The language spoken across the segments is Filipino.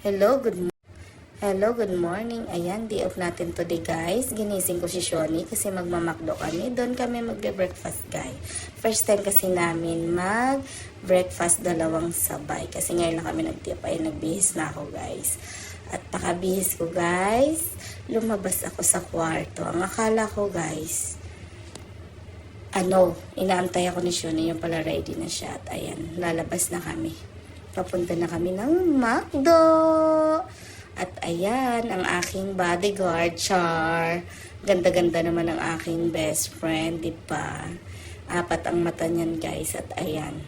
Good morning. Ayan, day off natin today guys. Ginising ko si Shoni kasi magmamakdo kami. Doon kami magbe-breakfast guys. First time kasi namin mag-breakfast dalawang sabay. Kasi ngayon lang kami nagtipay. Nagbihis na ako guys. At pakabihis ko guys, lumabas ako sa kwarto. Ang akala ko guys, inaantay ako ni Shoni. Yung pala ready na siya. At ayan, lalabas na kami. Papunta na kami ng McDo. At ayan, ang aking bodyguard, Char. Ganda-ganda naman ang aking best friend, di ba? Apat ang mata niyan, guys. At ayan.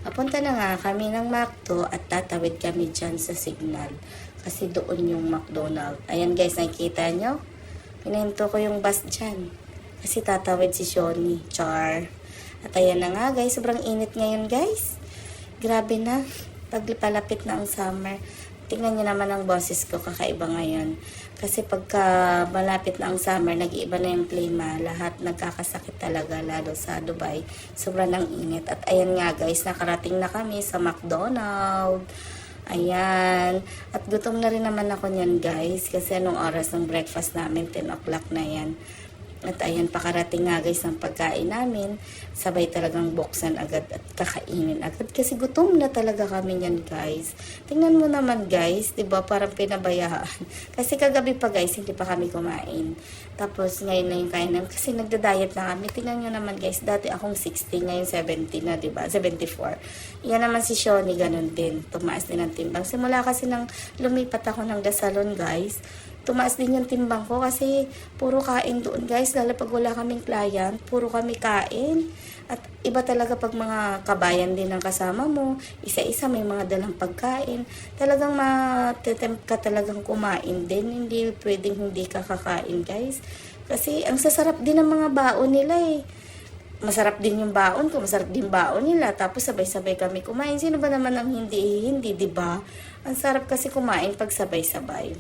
Papunta na nga kami ng McDo at tatawid kami dyan sa signal. Kasi doon yung McDonald's. Ayan, guys, nakikita nyo? Pinahinto ko yung bus dyan. Kasi tatawid si Shoni, Char. At ayan na nga, guys. Sobrang init ngayon, guys. Grabe na. Pagpalapit na ang summer. Tingnan nyo naman ang boses ko, kakaiba ngayon. Kasi pagka malapit na ang summer, nag-iiba na yung klima. Lahat nagkakasakit talaga, lalo sa Dubai. Sobrang ng init. At ayan nga guys, nakarating na kami sa McDonald's. Ayan. At gutom na rin naman ako niyan guys. Kasi anong oras ng breakfast namin, 10 o'clock na yan. At ayan, pakarating nga guys ng pagkain namin. Sabay talagang buksan agad at kakainin agad. Kasi gutom na talaga kami yan guys. Tingnan mo naman guys, 'di ba parang pinabayaan. Kasi kagabi pa guys, hindi pa kami kumain. Tapos ngayon na yung kain namin. Kasi nagda-diet na kami. Tingnan nyo naman guys, dati akong 60, ngayon 70 na, 'di ba? 74. Yan naman si Shoni, ganun din. Tumaas din ang timbang. Simula kasi nang lumipat ako ng salon guys, tumaas din yung timbang ko kasi puro kain doon guys, lalo pag wala kaming client, puro kami kain. At iba talaga pag mga kabayan din ang kasama mo, isa-isa may mga dalang pagkain, talagang matetempt ka talagang kumain din, hindi pwedeng hindi ka kakain guys. Kasi ang sasarap din ng mga baon nila eh. Masarap din yung baon ko, masarap din baon nila, tapos sabay-sabay kami kumain. Sino ba naman ang hindi, 'di ba? Ang sarap kasi kumain pag sabay-sabay.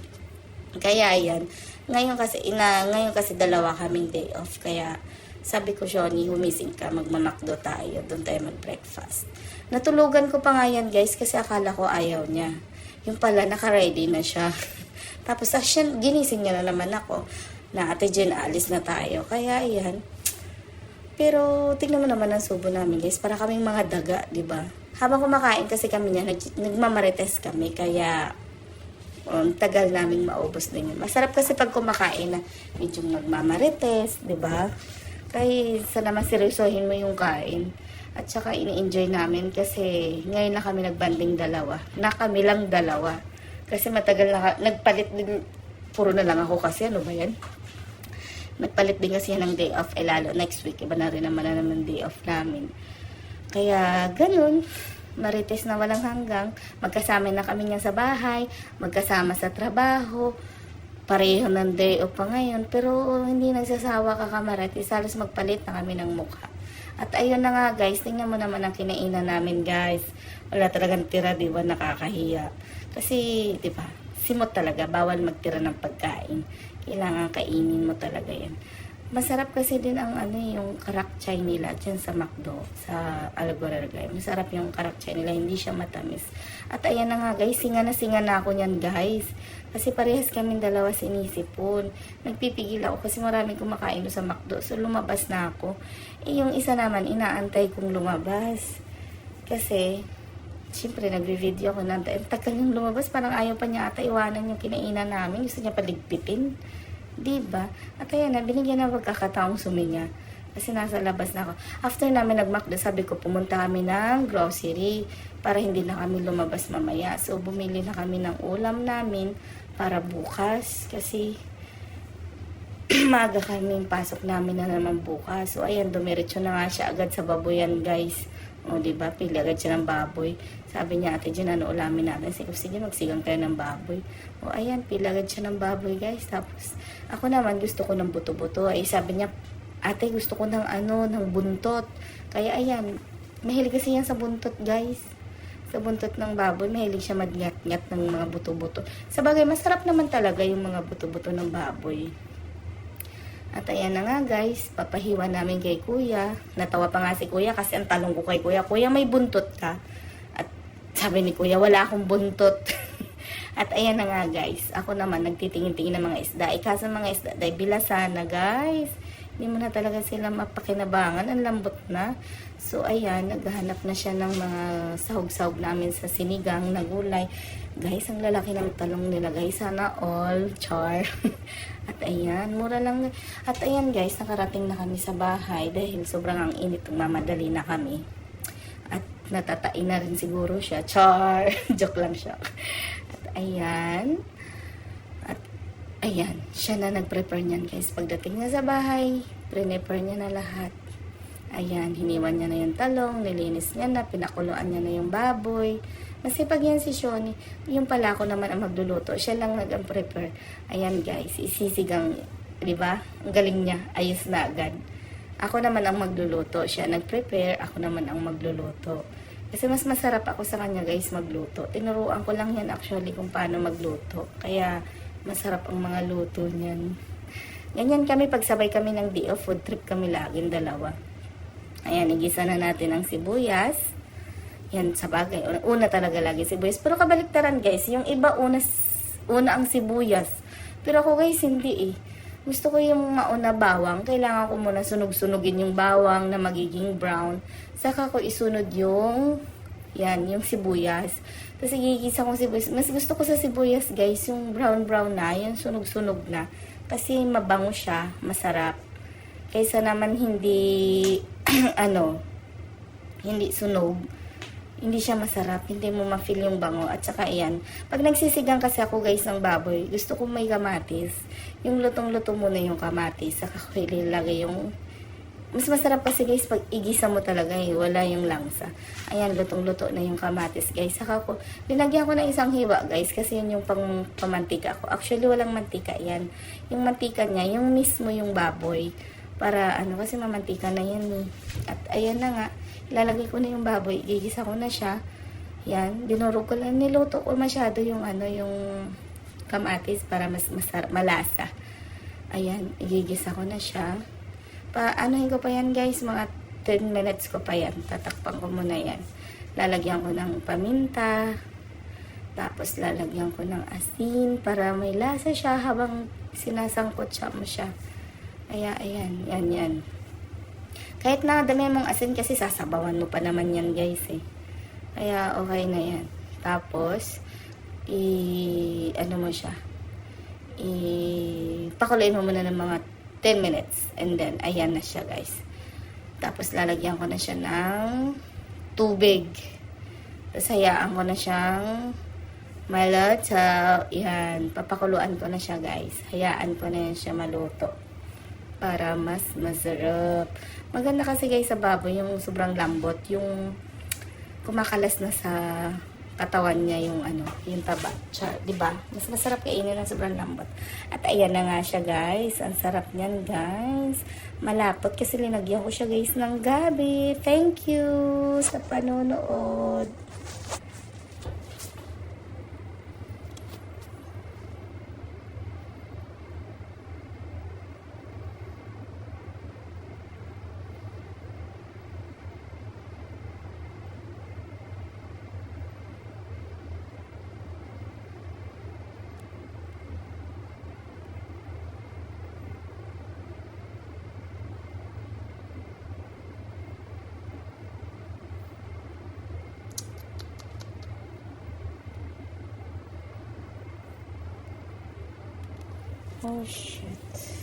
Kaya yan, ngayon kasi dalawa kaming day off. Kaya sabi ko, Shoni, humising ka, magmamakdo tayo, doon tayo mag-breakfast. Natulugan ko pa nga yan guys, kasi akala ko ayaw niya. Yung pala, naka-ready na siya. Tapos ginising niya na naman ako, na Ate Jen, alis na tayo. Kaya yan. Pero tingnan mo naman ang subo namin guys, para kaming mga daga, di ba? Habang kumakain kasi kami niya, nagmamarites kami, kaya tagal naming maubos din yun. Masarap kasi pag kumakain na medyo nagmamarites, di ba? Kaysa naman seryosohin mo yung kain. At saka ini-enjoy namin kasi ngayon na kami nagbanding dalawa. Na kami lang dalawa. Kasi matagal na nagpalit din, puro na lang ako kasi ano ba yan? Nagpalit din kasi yan ng day off, lalo next week, iba na rin naman day off namin. Kaya ganun. Marites na walang hanggang, magkasama na kami niya sa bahay, magkasama sa trabaho, pareho ng day off pa ngayon, pero hindi nagsasawa ka kamarites, halos magpalit na kami ng mukha. At ayun na nga guys, tingnan mo naman ang kinainan namin guys, wala talagang tira, di ba, nakakahiya. Kasi, di ba, simot talaga, bawal magtira ng pagkain, kailangan kainin mo talaga yan. Masarap kasi din ang yung karak chai nila dyan sa McDo, sa Algorargay. Masarap yung karak chai nila, hindi siya matamis. At ayan na nga guys, singa na ako niyan guys. Kasi parehas kami dalawa sinisipon. Nagpipigil ako kasi maraming kumakain doon sa McDo. So lumabas na ako. Yung isa naman, inaantay kong lumabas. Kasi, siyempre nagre-video ako na, tagal yung lumabas, parang ayaw pa niya ata iwanan yung kinainan namin. Gusto niya paligpitin. Diba? At ayan na, binigyan na pagkakataong suminya. Kasi nasa labas na ako. After namin nag-McDo, sabi ko, pumunta kami ng grocery para hindi na kami lumabas mamaya. So, bumili na kami ng ulam namin para bukas. Kasi, maaga kami, pasok namin na naman bukas. So, ayan, dumiretso na nga siya agad sa baboyan, guys. O, diba? Pili agad siya ng baboy. Sabi niya, Ate Jen, ano ulamin natin? Sige, magsigang tayo ng baboy. O, ayan, pili agad siya ng baboy, guys. Tapos, ako naman, gusto ko ng buto-buto. Ay, sabi niya, Ate, gusto ko ng ng buntot. Kaya, ayan, mahilig kasi yan sa buntot, guys. Sa buntot ng baboy, mahilig siya madngat-ngat ng mga buto-buto. Sa bagay, masarap naman talaga yung mga buto-buto ng baboy. At ayan na nga guys, papahiwa namin kay kuya. Natawa pa nga si kuya kasi ang talong ko kay kuya, Kuya, may buntot ka? At sabi ni kuya, wala akong buntot. At ayan na nga guys, ako naman nagtitingin-tingin ng mga isda. Kaso mga isda, dahil bilasan na guys. Hindi mo na talaga sila mapakinabangan, ang lambot na. So ayan, naghahanap na siya ng mga sahog-sahog namin sa sinigang na gulay. Guys, ang lalaki ng talong nila guys, sana all, char. At ayan, mura lang. At ayan guys, nakarating na kami sa bahay dahil sobrang ang init, mamadali na kami. At natatain na rin siguro siya, char. Joke lang siya. Ayan. At ayan, siya na nag-prepare niyan guys. Pagdating niya sa bahay, prepare niya na lahat. Ayan, hiniwan niya na yung talong, nilinis niya na, pinakuluan niya na yung baboy. Masipag yan si Shoni. Yung pala ako naman ang magluluto. Siya lang nag-prepare. Ayan guys, isisigang, di ba? Ang galing niya, ayos na agad. Ako naman ang magluluto. Siya nag-prepare, ako naman ang magluluto. Kasi mas masarap ako sa kanya guys magluto. Tinuruan ko lang yan actually kung paano magluto. Kaya masarap ang mga luto niyan. Ganyan kami pagsabay kami ng day off, food trip kami laging dalawa. Ayan, igisa na natin ang sibuyas. Yan sa bagay. Una talaga lagi sibuyas. Pero kabaliktaran guys, yung iba una ang sibuyas. Pero ako guys hindi eh. Gusto ko yung mauna bawang. Kailangan ko muna sunog-sunugin yung bawang na magiging brown. Saka ko isunod yung yung sibuyas. Tapos igigisa kong sibuyas. Mas gusto ko sa sibuyas guys, yung brown-brown na, yung sunog-sunog na. Kasi mabango siya, masarap. Kaysa naman hindi, hindi sunog. Hindi siya masarap, hindi mo ma-feel yung bango. At saka ayan, pag nagsisigang kasi ako guys ng baboy, gusto ko may kamatis. Yung lutong-luto muna yung kamatis, saka ko ilalagay yung... Mas masarap kasi guys pag igisa mo talaga wala yung langsa. Ayan, lutong-luto na yung kamatis guys. Saka ko, linagyan ko ng isang hiwa guys, kasi yun yung pang pamantika ko. Actually, walang mantika yan. Yung mantika niya, yung mismo yung baboy. Para kasi mamantika na yan eh. At ayan na nga. Ilalagay ko na yung baboy, igigisa ko na siya. Yan, dinurog ko lang, niluto ko masyado yung yung kamatis para mas malasa. Ayan, igigisa ko na siya. Anuhin ko pa yan guys, mga 10 minutes ko pa yan. Tatakpan ko muna yan. Lalagyan ko ng paminta. Tapos lalagyan ko ng asin para may lasa siya habang sinasangkot mo siya. Ayan, yan. Kahit na dami mong asin kasi sasabawan mo pa naman yan guys eh. Kaya okay na yan. Tapos, mo siya. Pakuluin mo muna ng mga 10 minutes. And then, ayan na siya guys. Tapos, lalagyan ko na siya ng tubig. Tapos, hayaan ko na siyang malata. Yan. Papakuluan ko na siya guys. Hayaan ko na yan siya maluto. Para mas masarap. Maganda kasi guys sa baboy, yung sobrang lambot, yung kumakalas na sa katawan niya yung yung taba. Diba? Mas masarap kainin ng sobrang lambot. At ayan na nga siya guys. Ang sarap niyan guys. Malapot kasi linagyan ko siya guys ng gabi. Thank you sa panonood. Oh shit.